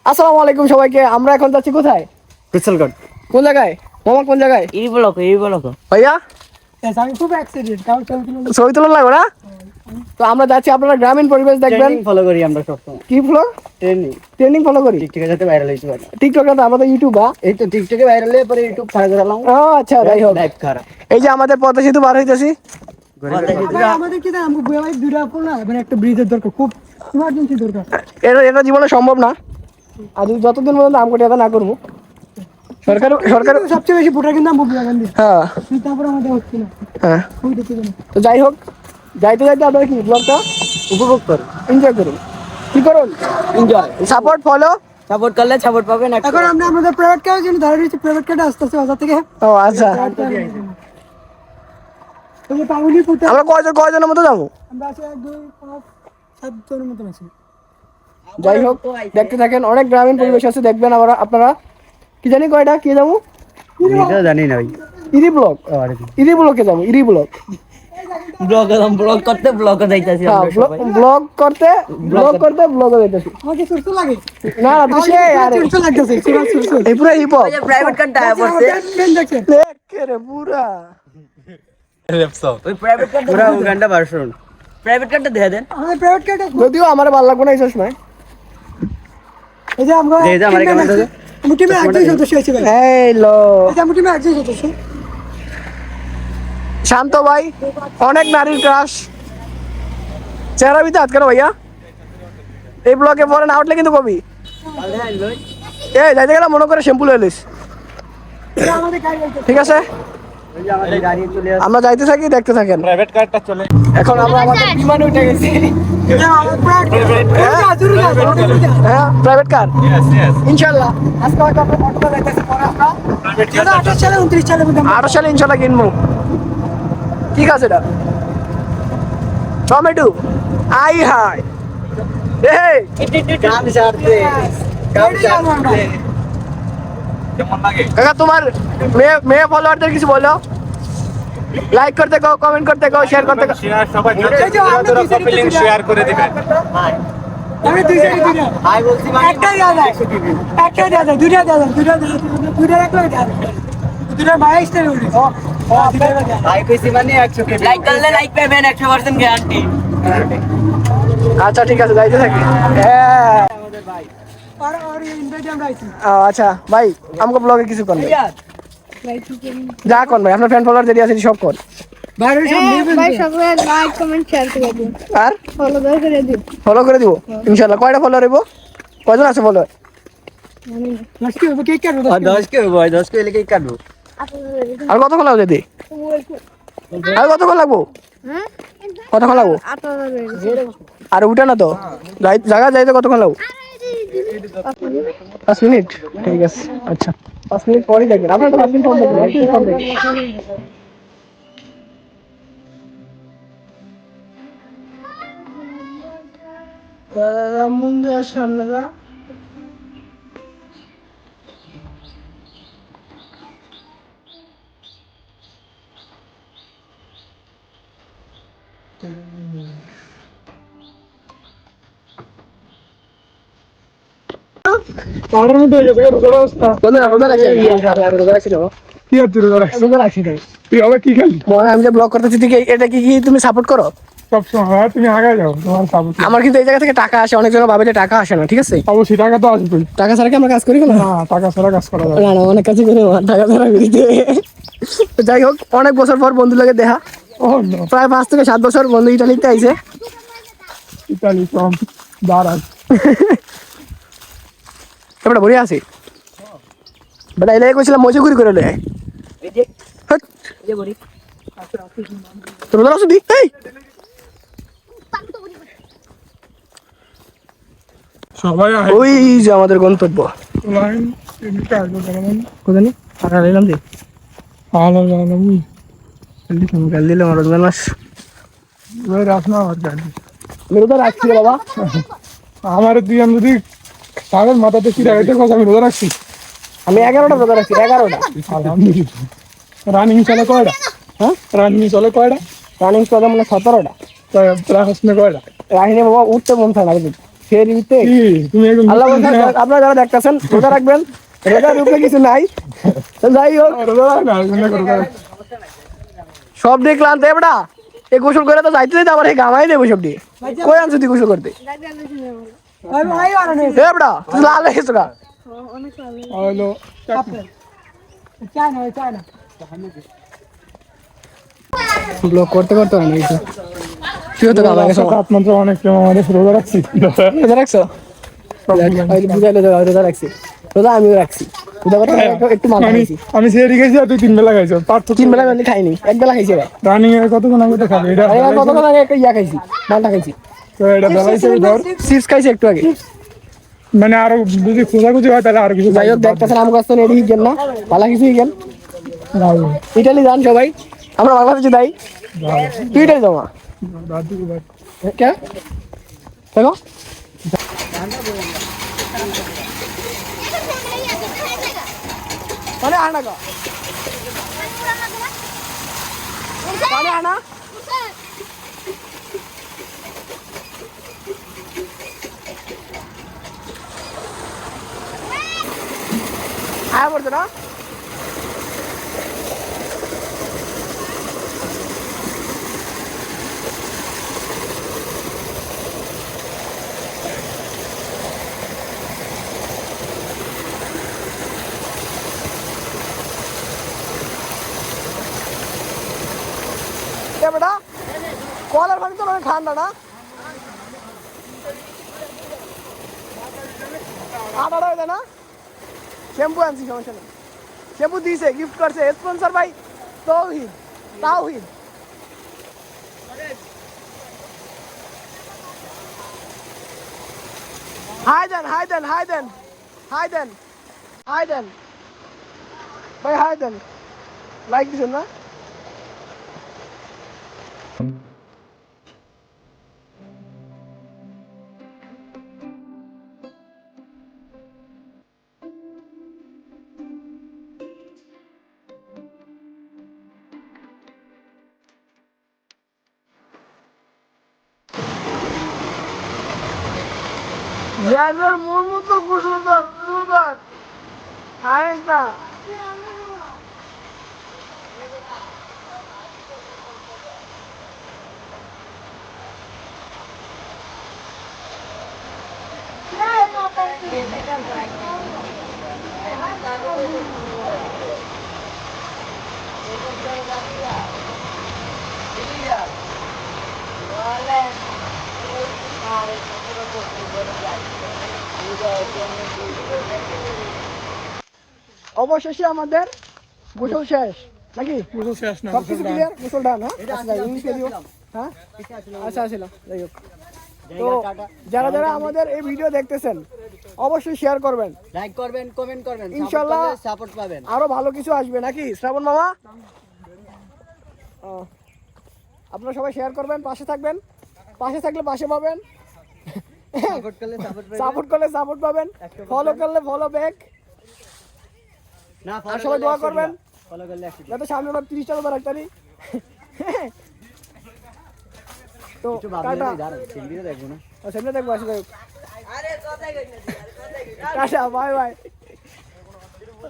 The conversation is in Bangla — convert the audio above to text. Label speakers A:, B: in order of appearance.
A: আসসালামু আলাইকুম সবাইকে। আমরা এখন যাচ্ছি কোথায়?
B: পিছলগড়।
A: কোন জায়গায় মামা, কোন জায়গায়?
B: এই ব্লক
A: ভাইয়া
C: আমি খুব অ্যাক্সিডেন্ট কারণ
A: ছবি তোলা লাগবে না? তো আমরা যাচ্ছি, আপনারা গ্রামীণ পরিবেশ দেখবেন।
B: ফলো করি আমরা সবসময়।
A: কি ফলো? ট্রেনিং ফলো করি।
B: টিকটকে যাতে ভাইরাল হইতে পারে।
A: টিকটক না, আমাদের ইউটিউব।
B: এই তো টিকটকে ভাইরাল হয়ে পরে ইউটিউব ছাড়া করলাম।
A: ও আচ্ছা, যাই হোক।
B: লাইভ করা।
A: এই যে আমাদের পদ্মা সেতু পার হইতেছি।
C: আমাদের কি জানেন, আমাকে ভাই দুইটা ফুল না, মানে একটা ব্রিজের দরকার, খুব ইমার্জেন্সি দরকার।
A: এটা জীবনে সম্ভব না, আর যতদিন পর্যন্ত আম কটি না করবো। সরকার
C: সবচেয়ে বেশি ভোটার কিন্তু আমি গান্ধী।
A: হ্যাঁ
C: তারপরে আমাদের হচ্ছে না।
A: হ্যাঁ।
C: ওই দেখতে জানি।
A: তো যাই হোক, যাইতে যাইতে আপনারা কি ব্লগটা
B: উপভোগ করো,
A: এনজয় করুন। কি করুন?
B: এনজয়।
A: Support follow.
B: সাপোর্ট করলে সাপোর্ট পাবেন।
C: এখন আমরা আমাদের প্রাইভেট কার জন্য ধরে রয়েছি, প্রাইভেট কার্ডে আস্তে আস্তে বাজার থেকে।
A: ও আচ্ছা,
C: ওই যে পাউলি ফুটে
A: আমরা কয়জনের মতো যাবো?
C: আমরা আছি 1 2 5 7 জনের মতো আছি।
A: যাই হোক, দেখতে থাকেন। অনেক গ্রামীণ পরিবেশ আছে, দেখবেন। আমরা কি জানি কয়টা কি যাবো,
B: এটা জানি না ভাই।
A: ইরি ব্লক, ইরি ব্লকে যাবো। ইরি ব্লক
B: ব্লগ করতে ব্লগে যাইতাছি আমরা সবাই।
A: ব্লগ করতে ব্লগে যাইতেছি।
C: আমাকে সুরসু লাগে
A: না না, তুই আরে
C: সুরসু লাগতেছে, সুরসু
A: এই পুরো হিপ হপ।
B: প্রাইভেট কার্ডটা পড়ছে।
C: দেখছে
A: দেখ রে পুরা
B: ওই প্রাইভেট কার্ডটা পুরো উগান্ডা ভার্সন। প্রাইভেট কার্ডটা দিয়ে দেন।
C: আমাদের প্রাইভেট কার্ডে
A: যদিও আমার ভালো লাগবে না এই সময়।
C: এই যে আমরা
B: এই যে আমার কেমন লাগে?
C: আমি টিমে একজন সদস্য আছি ভাই।
A: এই লো
C: এই যে আমি টিমে একজন সদস্য।
A: শান্ত ভাই, অনেক নারীর ক্রাশ। চেহারা বিতে হাত কেন ভাইয়া? এই ব্লগে পরে না উঠলে কিন্তু কবি। এই যাইতে গেলে মনে করে শ্যাম্পু লয়ে লইস।
C: আমাদের গাড়ি আছে।
A: ঠিক আছে,
B: ওই যে আমাদের গাড়ি চলে আসে।
A: আমরা যাইতে থাকি, দেখতে থাকেন।
D: প্রাইভেট কারটা চলে।
A: এখন আমরা আমাদের বিমানে উঠে গেছি।
C: আমাদের প্রাইভেট
A: হ্যাঁ, প্রাইভেট কার
D: ইয়েস ইয়েস।
A: ইনশাআল্লাহ। আজকে হয়তো আমরা ফটো যাইতেছি, পরে আমরা
D: প্রাইভেট
C: 28 সালে 29 সালে মধ্যে
A: 8 সালে ইনশাআল্লাহ কিনবো। ঠিক আছে, এটা টমেটো। আই হাই এই
B: কাম ছাড়তে।
D: কেমন লাগে?
A: কাকা, তোমার মেয়ে ফলোয়ারদের কিছু বলো। লাইক করতে কও, কমেন্ট করতে কও, শেয়ার করতে কও।
D: শেয়ার সবাই
C: এই যে আমরা দুই
D: কপি লিংক
C: সাইডে
D: শেয়ার করে দিবেন।
C: আমি দুই সাইডে দুইটা
B: আই বলছি মানে
C: একটাই দেওয়া যায়, একটাই দেওয়া যায়, দুইটা দেওয়া যায়, দুইটা এক লাগে দেওয়া যায়, দুইটা 22 টাকা উঠে।
B: আই কইছি মানে 100 কে লাইক করলে লাইক পাবেন 100% গ্যারান্টি।
A: আচ্ছা ঠিক আছে, যাইতে থাকি। হ্যাঁ
C: আর ইনভাইট আমরা আইছি।
A: আচ্ছা ভাই, আমাকে ব্লগে কিছু করবে যা কোন ভাই, আপনার ফ্যান ফলোয়ার যদি আছে সব কোন।
C: বাইরে সব নেবেন
E: ভাই সবাই লাইক কমেন্ট শেয়ার করে দিন,
A: আর
E: ফলো করে দিন।
A: ফলো করে দিব ইনশাআল্লাহ। কয়টা ফলোয়ার হইব? কয়জন আছে ফলোয়ার?
C: লাস্টে হবে কেক কাটবো।
B: 10 কে ভাই 10 কে লিখে কাটবো।
A: আর কতক্ষণ লাগবে দিদি? আর কতক্ষণ লাগবো? কতক্ষণ লাগবো? আর উঠে না তো জায়গা যাইতে কতক্ষণ লাগবো? 5 মিনিট। ঠিক আছে, আচ্ছা 5 মিনিট পরেই দেখবেন। আপনার তো 5 মিনিট পর দেখবেন। ముందు అన్నదా আমি যে ব্লগ করতেছি, এটা কি তুমি সাপোর্ট করো?
C: সবসময় তুমি আগে যাও, তোমার সাপোর্ট।
A: আমার কিন্তু এই জায়গা থেকে টাকা আসে, অনেক জন ভাবে যে টাকা আসে না। ঠিক আছে,
C: অবশ্যই টাকা তো আসবে।
A: টাকা ছাড়া কি আমরা কাজ করি না?
C: টাকা ছাড়া কাজ করা যাবে
A: না না, অনেক কাজই করি, টাকা ছাড়া করি। তো যাই হোক, অনেক বছর পর বন্ধু লাগে দেখা,
C: ও নো,
A: প্রায় 5 থেকে 7 বছর বন্ধু ইটালিতে আইছে।
C: Italy from Daraz.
A: এবারে বড়ি আছি বেটা, এলাই কইছিলাম মজা করে লয়।
B: এই যে এই যে বড়ি
A: তোর আসো দি। এই
C: সবাই
A: ওই যে আমাদের গন্তব্য।
C: লাইন এদিকে আসবে জানেন।
A: কোথানি টাকা নিলাম দি।
C: ভালো জানেন আমি
A: গাল দিলাম আর জানাস
C: ওই রাখনা আর জানি।
A: মেরে তো রাখছি রে বাবা।
C: আমার দুই আমি যদি পাগল মাথাতে কি রাখতে কথা আমি রোজা রাখছি।
A: আমি 11টা রোজা রাখছি, 11টা।
C: আলহামদুলিল্লাহ। রানিং চলে কয়টা?
A: হ্যাঁ,
C: রানিং চলে কয়টা?
A: রানিং চলে মানে 17টা।
C: রাখছ না কয়টা?
A: রাহিনী বাবা উঠতে মন থাকে না। ফেরিতে
C: তুমি একদম
A: আল্লাহ বলছে, আপনারা যারা দেখতেছেন রোজা রাখবেন, রোজার রূপে কিছু নাই। তো যাই হোক, সব দিয়ে ক্লান্ত এবড়া, এই গোসল করে তো যাইতে যাইতে আবার এই গামাই দেবো সব দিয়ে। কই আনছো তুই গোসল করতে? এবড়া তুই লাল হয়ে গেছো গা।
E: অনেক ভালো।
C: হলো
A: ব্লগ করতে করতে হয় না কিছু। তুই তো গামাই গেছো।
C: তাপমাত্রা অনেক কম, আমাদের রোজা রাখছি।
A: রোজা রাখছো? বুঝাইলে রোজা রাখছি, রোজা আমিও রাখছি। রোজা করতে একটু মাল খাইছি।
C: আমি সেরি খাইছি আর তুই 3 বেলা খাইছো, পার্থক্য
A: 3 বেলা আমি খাইনি, 1 বেলা খাইছি।
C: রানিং এর কতক্ষণ আগে তো খাবে এটা?
A: কতক্ষণ আগে একটা ইয়া খাইছি, মালটা খাইছি,
C: তো এটা বেলা হিসেবে ধর,
A: চিপস খাইছি একটু আগে।
C: মানে আরো যদি খোঁজাখুঁজি হয় তাহলে আরো কিছু।
A: যাই হোক, দেখতেছেন আম গাছ তো এদিকে হিগেন না, পালা কিছু হিগেন। ইটালি যান সবাই, আমরা বাংলাদেশে যাই। তুই ইটালি যাওয়া কে দেখো মানে আনা গা মানে আনা আয়া পড়ছে না। বেটা কলার পানি তো অনেক ঠান্ডা না, আটাটা হয়ে যায় না। শ্যাম্পু আনছি, সমস্যা নেই। শ্যাম্পু দিয়েছে, গিফট করছে, স্পন্সর ভাই তৌহিদ। তাওহিদ হাই দেন, হাই দেন, হাই দেন, হাই দেন, হাই দেন ভাই, হাই দেন। লাইক দিছেন না? জায়গার মন মতো গোসল কর, আরেকটা অবশেষে আমাদের গোসল শেষ নাকি?
C: শেষ না,
A: সবকিছু ক্লিয়ার, গোসলটা না? হ্যাঁ আচ্ছা আসলে যাই হোক। তো যারা যারা আমাদের এই ভিডিও দেখতেছেন অবশ্যই শেয়ার করবেন,
B: লাইক করবেন, কমেন্ট করবেন,
A: ইনশাআল্লাহ
B: সাপোর্ট পাবেন।
A: আরো ভালো কিছু আসবে নাকি শ্রাবণ মামা? আপনারা সবাই শেয়ার করবেন, পাশে থাকবেন, পাশে থাকলে পাশে পাবেন,
B: সাপোর্ট করলে সাপোর্ট পাবেন,
A: সাপোর্ট করলে সাপোর্ট পাবেন, ফলো করলে ফলো ব্যাক।
B: না
A: আর সবাই দোয়া করবেন
B: ফলো করলে 100
A: যাতে সামনে আমরা 30টা রোজা রাখতে পারি। তো
B: একটু ভাবলে
A: টাটা,
B: দাঁড়ান, সিঙ্গিরে দেখবো না।
A: সামনে দেখবো, আসলে টাটা, বাই বাই।